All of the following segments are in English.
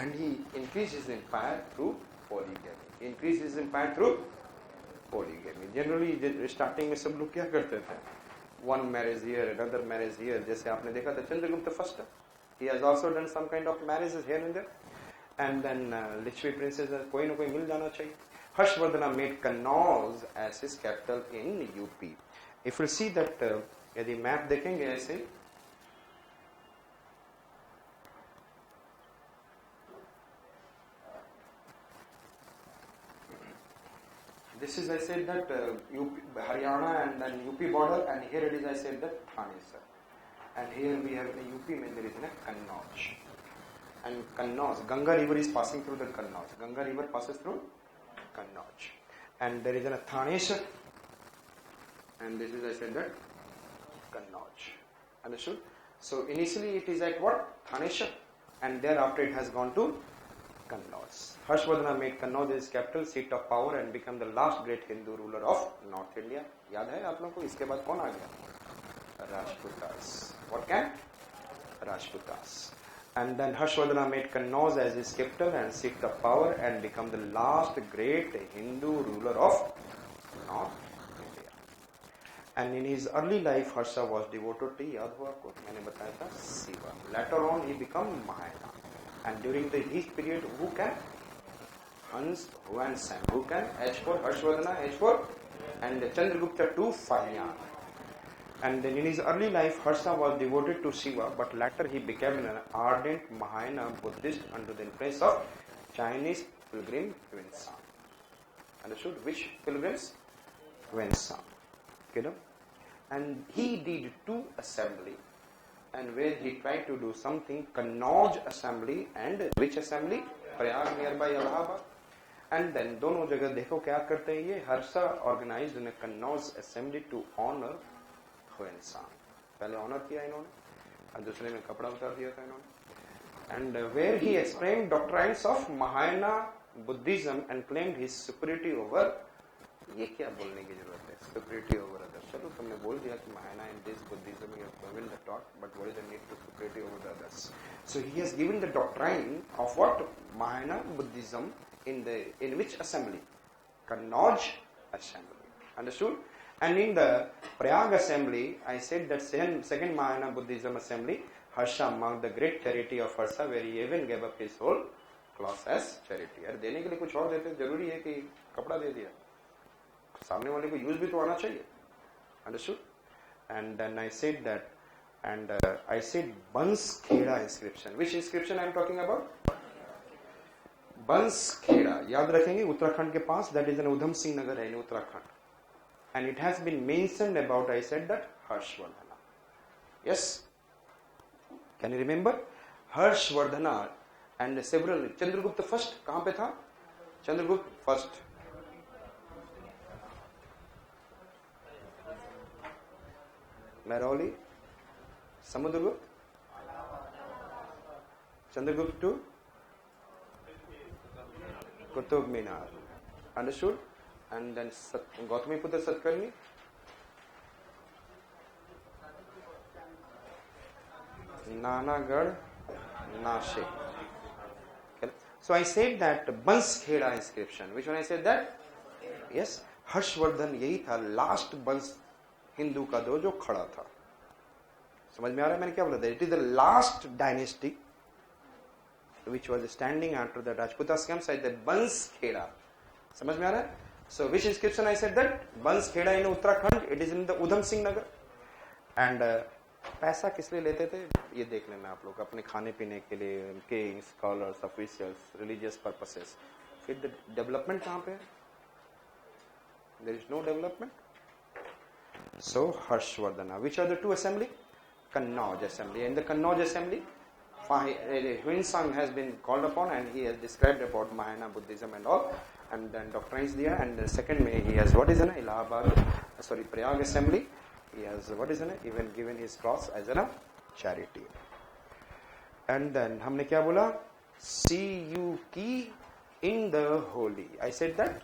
and he increased his empire through polygamy. He increased his empire through polygamy. Generally starting में सब लोग क्या करते थे? One marriage here, another marriage here. जैसे आपने देखा था Chandragupta first, he has also done some kind of marriages here and there. And then Lichvi princess कोई ना कोई मिल जाना चाहिए. Harshvardhana made Kannauj as his capital in UP. If you see that, यदि मैप देखेंगे ऐसे, this is I said that Haryana and then UP border, and here it is I said that Thane sir. And here we have in UP when there is a Kannauj. And Kannauj, Ganga river is passing through the Kannauj. Ganga river passes through Kannauj. And there is a Thanesar. And this is I said that Kannauj. Understood? So initially it is at what? Thanesar. And thereafter it has gone to Kannauj. Harshvardhana made Kannauj his capital, seat of power, and became the last great Hindu ruler of North India. याद है आप लोगों को? इसके बाद कौन आ गया? Rajputas. What can? Rajputas. And then Harshvardhana made Kannauj as his capital and seat of power, and become the last great Hindu ruler of North India. And in his early life, Harsha was devoted to, याद हुआ आपको? मैंने बताया था Shiva. Later on, he became Mahayana. And during his period, who can? Hans, Huan-san. Who can? H for Harshvardhana, H for, and Chandragupta to Fahyan. And then in his early life, Harsha was devoted to Shiva, but later he became an ardent Mahayana Buddhist under the influence of Chinese pilgrim Huenshan. Understood? Which pilgrims? Huenshan. Okay, no? And he did two assembly, and where he tried to do something, Kannauj assembly and which assembly? Prayag nearby Allahabad. And then दोनों जगह देखो क्या करते हैं ये? Harsha organized in a Kannauj assembly to honor Huenshan. पहले honour किया इन्होंने और दूसरे में कपड़ा उतार दिया था इन्होंने. And where he explained doctrines of Mahayana Buddhism and claimed his superiority over, ये क्या बोलने की जरूरत है? Superiority over others. चलो तुमने बोल दिया कि Mahayana in this Buddhism you have given the talk, but what is the need to superiority over the others? So he has given the doctrine of what? Mahayana Buddhism in which assembly? Kannauj assembly. Understood? And in the Prayag assembly, I said that second Mahayana Buddhism assembly, Harsha marked the great charity of Harsha, where he even gave up his whole cloth as charity. यार देने के लिए कुछ और देते जरूरी है कि कपड़ा दे दिया? सामने वाले को यूज भी तो आना चाहिए. Understood? And then I said that, and I said Banskheda inscription. Which inscription I am talking about? Banskheda. याद रखेंगे उत्तराखंड के पास. That is an Udham Singh Nagar है in Uttarakhand. And it has been mentioned about, I said that, Harshvardhana. Yes? Can you remember? Harshvardhana and several. Chandragupta first, कहाँ पे था? Chandragupta first. Mehrauli, Samudragupta, Chandragupta to Qutub Minar. Understood? And then Gautamiputra Satkarni, Nanagarh, Nashik. Okay. So I said that Banskheda inscription. Which one I said that? Yes. Harshvardhan यही था last बंस हिंदू का जो खड़ा था. समझ में आ रहा है मैंने क्या बोला था? It is the last dynasty which was standing after the Rajputas came, said that Banskheda. समझ में आ रहा है? So which inscription I said that? Banskheda in Uttarakhand. It is in the Udham Singh Nagar. And पैसा किस लिए लेते थे ये देख लेना आप लोग, अपने खाने पीने के लिए, kings, scholars, officials, religious purposes. फिर development कहाँ पे है? There is no development. So Harshvardhana. Which are the two assembly? Kannauj assembly. In the Kannauj assembly, Huenshan has been called upon, and he has described about Mahayana Buddhism and all, and then doctrines there. And the second he has what is in Prayag assembly. He has what is in it? Even given his cross as a charity. And then हमने क्या बोला? See you key in the holy. I said that.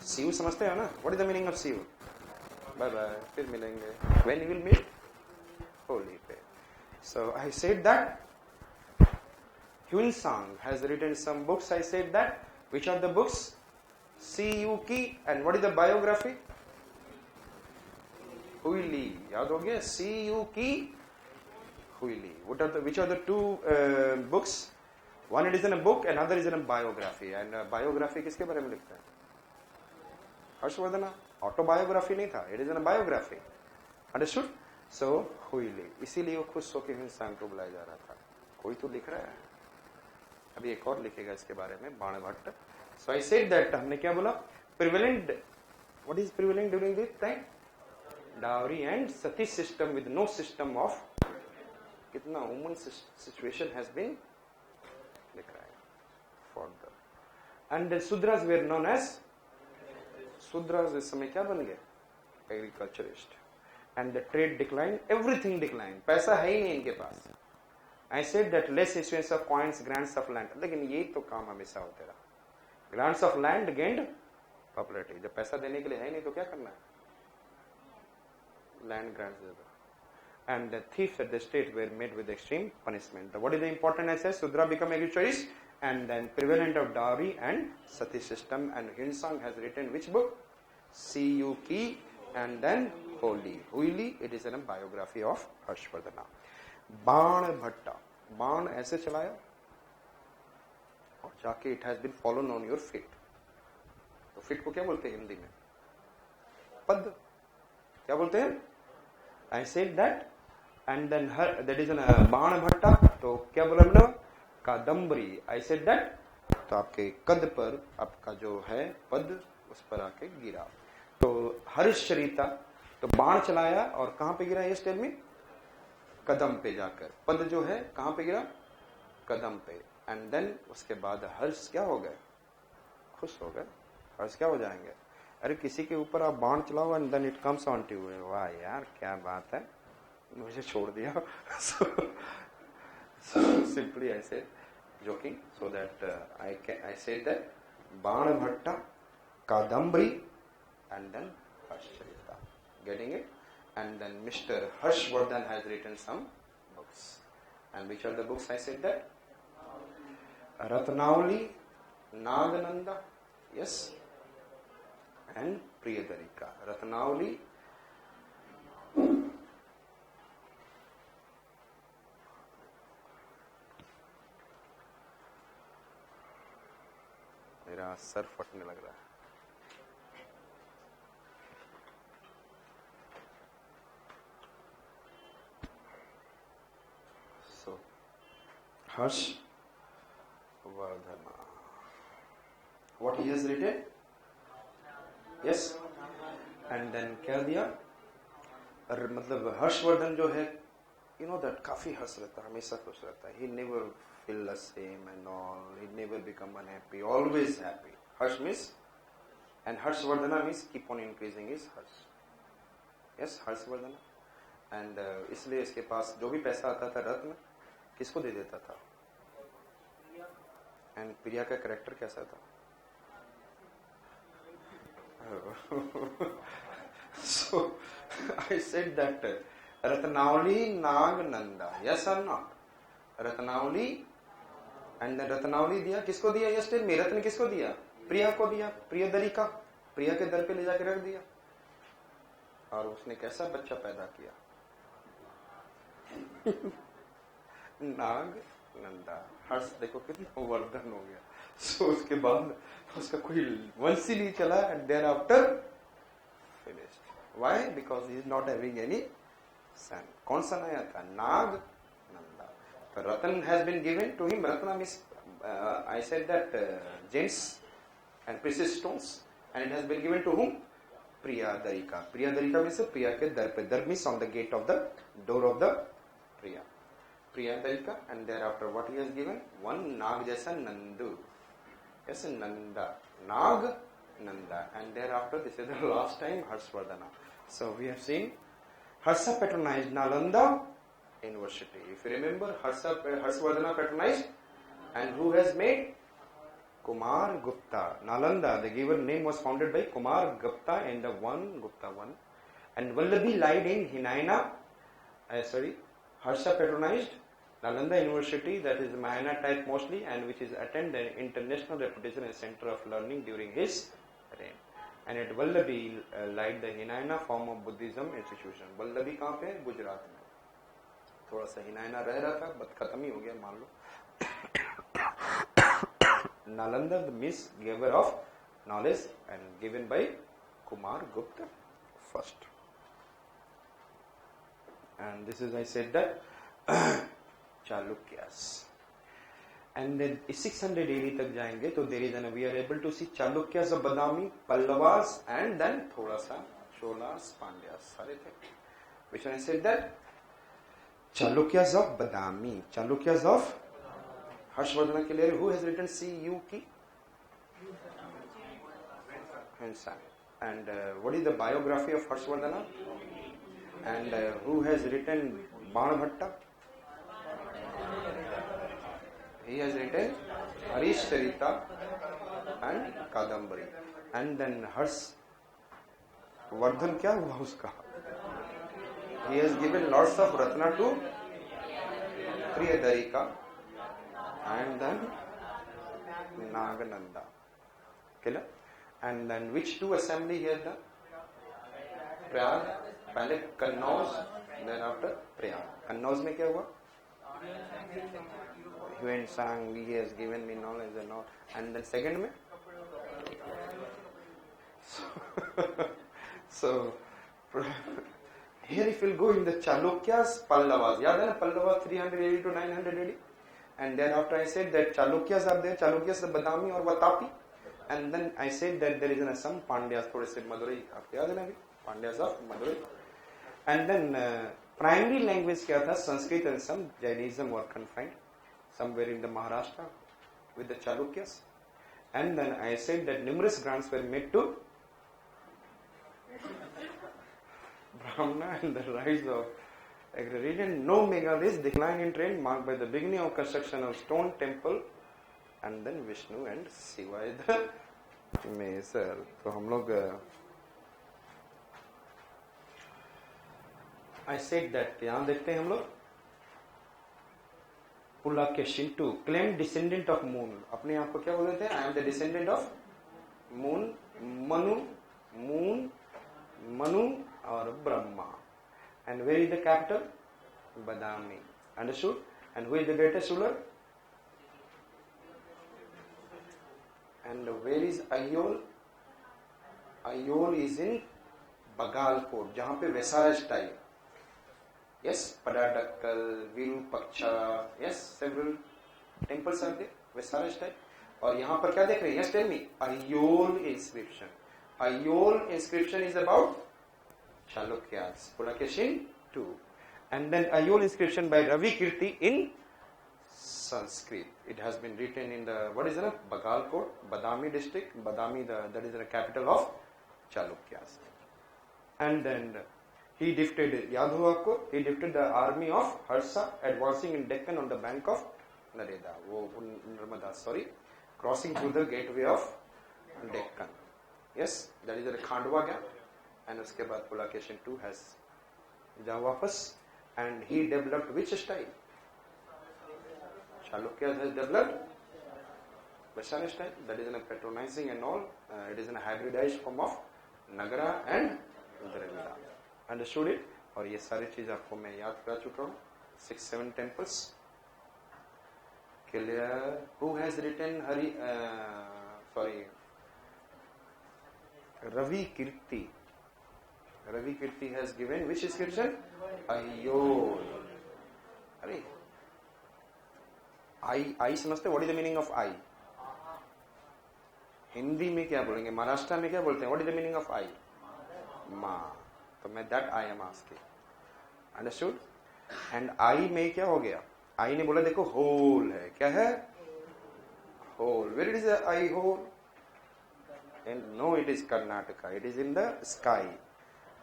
See you समझते हो ना? What is the meaning of see you? Bye bye. फिर मिलेंगे. When you will meet? Holy पे. So I said that Huinsang has written some books. I said that. Which are the books? C.U. Ki. And what is the biography? Hui Li. याद हो गया? C.U. Ki. Hui Li. Which are the two books? One it is in a book, another is in a biography. And biography किसके बारे में लिखता है? Harshvardhan. Autobiography नहीं था. It is in a biography. Understood? So Hui Li. इसीलिए वो खुश होकर हिंदुस्तान को बुलाया जा रहा था. कोई तो लिख रहा है. अभी एक और लिखेगा इसके बारे में, Banabhatta. So I said that हमने क्या बोला? Prevalent. What is prevalent during this time? Dowry and sati system with no system of. कितना woman situation has been लिख रहा है. Further. And the Sudras were known as. Sudras इस समय क्या बन गए? Agriculturist. And the trade declined. Everything declined. पैसा है ही नहीं इनके पास. I said that less issuance of coins, grants of land. लेकिन यही तो काम हमेशा होते रहा. Grants of land gained popularity. जब पैसा देने के लिए है नहीं तो क्या करना है? Land grants दे दो. And the thieves at the state were made with extreme punishment. What is the important? I said Sudra become agriculturist and then prevalent of dowry and sati system. And Huinsang has written which book? C.U. Ki and then Hui Li. It is a biography of Harshvardhana. बाण भट्टा. बाण ऐसे चलाया और जाके it has been fallen on your feet. तो feet को क्या बोलते हैं हिंदी में? पद. क्या बोलते हैं? I said that and then her that is an Bana Bhatta. तो क्या बोला मैंने? कादम्बरी. I said that. तो आपके कद पर आपका जो है पद उस पर आके गिरा. तो हर्षरिता. तो बाण चलाया और कहां पे गिरा? ये स्टेल में कदम पे जाकर. पद जो है कहां पे गिरा? कदम पे. एंड देन उसके बाद हर्ष क्या हो गए? खुश हो गए. हर्ष क्या हो जाएंगे? अरे किसी के ऊपर आप बाण चलाओ and then it comes on to you. वाह यार क्या बात है, मुझे छोड़ दिया. Simply I said joking so that I said that Bana Bhatta, Kadambari and then Harshacharita. Getting it? And then Mr. Harshvardhan has written some books. And which are the books? I said that? Ratnavali, Nagananda, yes, and Priyadarika. Ratnavali, मेरा sir फटने लग रहा है. Harshvardhana. What he has written? Yes. And then क्या दिया? मतलब हर्षवर्धन जो है, you know that काफी हंस रहता है, हमेशा खुश रहता है. He never feel the same and all. He never become unhappy. Always happy. Harsh means, and Harshvardhana means keep on increasing his Harsh. Yes, Harshvardhana. And इसलिए इसके पास जो भी पैसा आता था रत्न किसको दे देता था? एंड प्रिया का कैरेक्टर कैसा था? So I said that Ratnavali Nagananda. Yes or not? Ratnavali and then Ratnavali दिया किसको दिया? यस्टर में रत्न किसको दिया? प्रिया को दिया. प्रियदरिका. प्रिया के दर पे ले जाकर रख दिया. और उसने कैसा बच्चा पैदा किया? नाग नंदा. हर्ष देखो कितना वर्धन हो गया. सो उसके बाद उसका कोई वंश ही नहीं चला. And thereafter finished. Why? Because he is not having any son. कौन सा आया था? नाग नंदा. तो Ratan has been given to him. Ratna means I said that gems and precious stones and it has been given to whom? Priyadarika. Priyadarika means Priya के दर पे. दर means on the gate of the door of the Priya. Priyadarika. And thereafter what he has given? One Nag jaisa Nandu. Yes, Nanda. Nag Nanda. And thereafter this is the last time Harshvardhana. So we have seen Harsha patronized Nalanda University. If you remember, Harshvardhana patronized, and who has made? Kumar Gupta. Nalanda, the given name was founded by Kumar Gupta and the Gupta one. And Vallabhi lied in Hinaina. Harsha patronized Nalanda University, that is Mahayana type mostly, and which is attained an international reputation as center of learning during his reign. And at Vallabhi lied the Hinayana form of Buddhism institution. Vallabhi कहाँ पे? गुजरात में. थोड़ा सा हिनायना रह रहा था, but खत्म ही हो गया मान लो. Nalanda, the Miss giver of knowledge, and given by Kumar Gupta first. And this is, I said that Chalukyas. And then 600 AD तक जाएंगे तो there is an, we are able to see Chalukyas of Badami, Pallavas, and then थोड़ा सा Cholas, Pandyas सारे थे. Which one I said that Chalukyas of Badami, Chalukyas of Harshvardhana के लिए who has written C.U. की and what is the biography of Harshvardhana, and who has written Banabhatta? He has written Harish Charita and Kadambari. And then Harshvardhan क्या हुआ उसका? He has given lots of Ratna to Priyadarika and then Nagananda. Clear? And then which two assembly he has done? Prayag, पहले Kannauj, then after Prayag. Kannauj में क्या हुआ? He went sang, he has given me knowledge and all. And then second में? So here if you go in the Chalukyas, Pallavas. याद है ना Pallavas 380 to 900 AD? And then after I said that Chalukyas are there, Chalukyas the Badami or Vatapi. And then I said that there is some Pandyas, थोड़े से Madurai, आपको याद है ना अभी? Pandyas of Madurai. And then primary language क्या था? Sanskrit and some Jainism were confined somewhere in the Maharashtra with the Chalukyas. And then I said that numerous grants were made to Brahmana and the rise of agrarian. No megaliths, decline in trend marked by the beginning of construction of stone temple and then Vishnu and Shiva इधर में sir. तो हम लोग I said that यहाँ देखते हैं हम लोग Pulakeshin too claimed descendant of moon. अपने आप को क्या बोलते हैं? I am the descendant of moon, Manu और Brahma. And where is the capital? Badami. Understood? And who is the greatest ruler? And where is Ayol? Ayol is in Bagalkot, जहाँ पे Vesara style. Yes, Padadakkal, Virupaksha, yes, several temples are there, Vesara style. और यहाँ पर क्या देख रहे हैं? Yes, tell me. Ayol inscription. Ayol inscription is about Chalukyas. Pulakeshin 2. And then Ayol inscription by Ravi Kirti in Sanskrit. It has been written in the, what is it? Bagalkot, Badami district. Badami, that is the capital of Chalukyas. And then he defeated, याद हो आपको? He defeated the army of Harsha advancing in Deccan on the bank of Nareda. वो Narmada, sorry. Crossing through the gateway of Deccan. Yes, that is the Khandwa gap. And उसके बाद Pulakeshin 2 has जा वापस. And he developed which style? Chalukyas has developed Vaishali style. That is in a patronizing and all. It is in a hybridized form of Nagara and Dravida. Understood it? और ये सारी चीज आपको मैं याद करा चुका हूँ. 6-7 temples. Clear. Who has written Ravi Kirti. Ravi Kirti has given which inscription? Ayol. अरे आई समझते? What is the meaning of aai? Hindi में क्या बोलेंगे? महाराष्ट्र में क्या बोलते हैं? What is the meaning of aai? माँ. तो मैं that I am asking. Understood? And aai में क्या हो गया? आई ने बोला देखो होल है. क्या है? Hole. Where is the eye hole? And no, it is Karnataka. It is in the sky.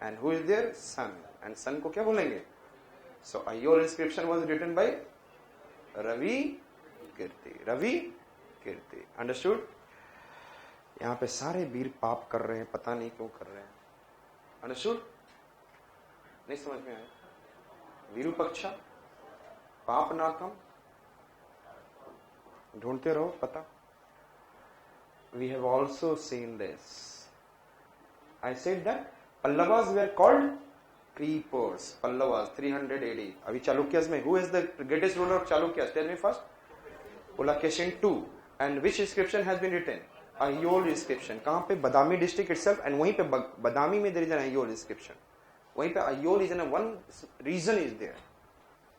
And who is there? Sun. And sun को क्या बोलेंगे? सो Ayol inscription was written by Ravi Kirti. Understood? यहाँ पे सारे वीर पाप कर रहे हैं, पता नहीं क्यों कर रहे हैं. Understood? नहीं समझ में आया? विरूपक्षा पापनाथम, ढूंढते रहो पता. We have also seen this. I said that Pallavas were called creepers. Pallavas, 300 AD. अभी Chalukyas में, who is the greatest ruler of Chalukyas? Tell me first. Pulakeshin II. And which inscription has been written? Aiol inscription. कहाँ पे? Badami district itself. And वहीं पे Badami में there is an Aiol inscription. वहीं पे Aiol is in one region is there.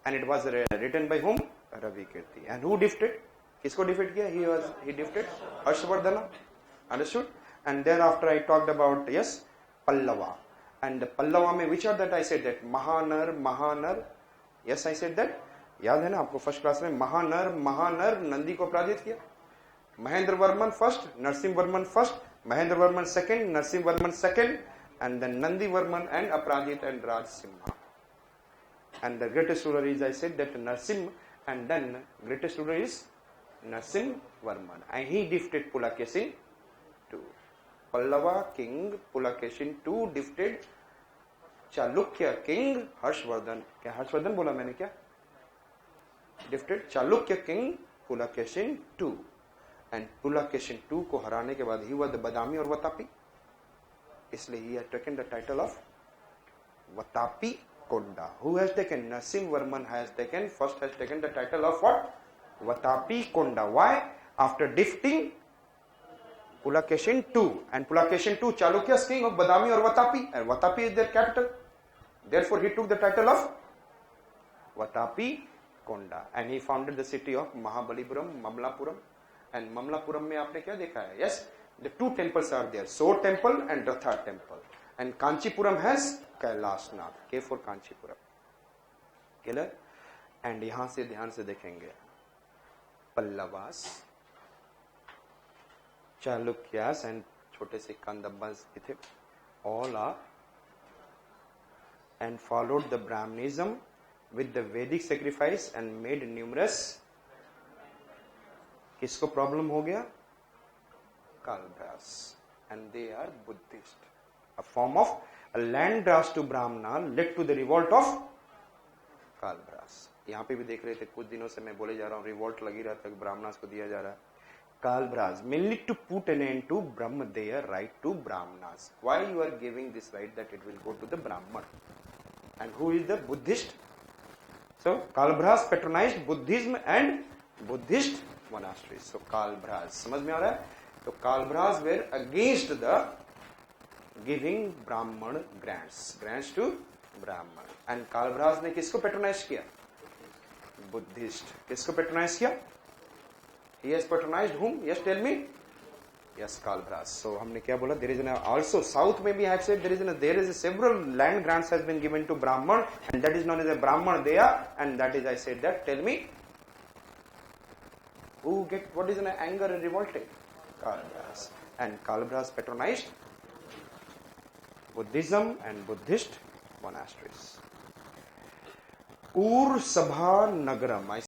And it was written by whom? Ravi Kirti. And who defeated? किसको defeat किया? He defeated Harshvardhana. Understood? And thereafter I talked about, yes, Pallava. And the Pallava में which are that I said that? Mahanar. Yes, I said that. याद है ना आपको first class में? महानर नंदी को पराजित किया. Mahendra Varman first, Narasimha Varman first, Mahendra Varman second, Narasimha Varman second, and then Nandi Varman and Aparajit and Raj Simha. And the greatest ruler is, I said that Narsim, and then greatest ruler is Narsim Varman. And he defeated Pulakeshin II. Pallava king Pulakeshin II defeated Chalukya king Harshvardhan. क्या हर्षवर्धन बोला मैंने क्या? Defeated Chalukya king Pulakeshin II. And Pulakeshin II को हराने के बाद he was the Badami और Vatapi. इसलिए he has taken the title of Vatapi Konda. Who has taken? Narsim Varman has taken the title of what? Vatapi Konda. Why? After defeating Pulakeshin II. And Pulakeshin II, Chalukya's king of Badami or Vatapi. And Vatapi is their capital. Therefore he took the title of Vatapi Konda. And he founded the city of Mahabalipuram, Mamlapuram. And Mamlapuram में आपने क्या देखा है? Yes, the two temples are there, Sor temple and Ratha temple. And Kanchipuram has Kailash Nath. K for Kanchipuram. Clear? And यहाँ से ध्यान से देखेंगे. Pallavas, Chalukyas and छोटे से Kandabbas थे, all are and followed the Brahmanism with the Vedic sacrifice and made numerous. किसको problem हो गया? Kalbras. And they are Buddhist. A form of a land grasp to Brahmana led to the revolt of Kalbras. यहाँ पे भी देख रहे थे कुछ दिनों से मैं बोले जा रहा हूँ रिवोल्ट लगी रहा था ब्राह्मणास को दिया जा रहा है. Kalbras mainly to put an end to Brahmadeya right to Brahmanas. Why you are giving this right that it will go to the Brahman? And who is the Buddhist? So Kalbras patronized Buddhism and Buddhist monasteries. So Kalbras, समझ में आ रहा है? तो Kalbras were against the giving Brahman grants to Brahman. And Kalbras ने किसको patronize किया? Buddhist. किसको patronize किया? He has patronized whom? Yes, tell me. Yes, Kalbras. So हमने क्या बोला? There is an also south में भी I have said there is a several land grants has been given to Brahman, and that is known as a Brahman Deya, and that is I said that. Tell me. Who get what is an anger and revolting? Kalbras. And Kalbras patronized Buddhism and Buddhist monasteries. Ur Sabha Nagaram. I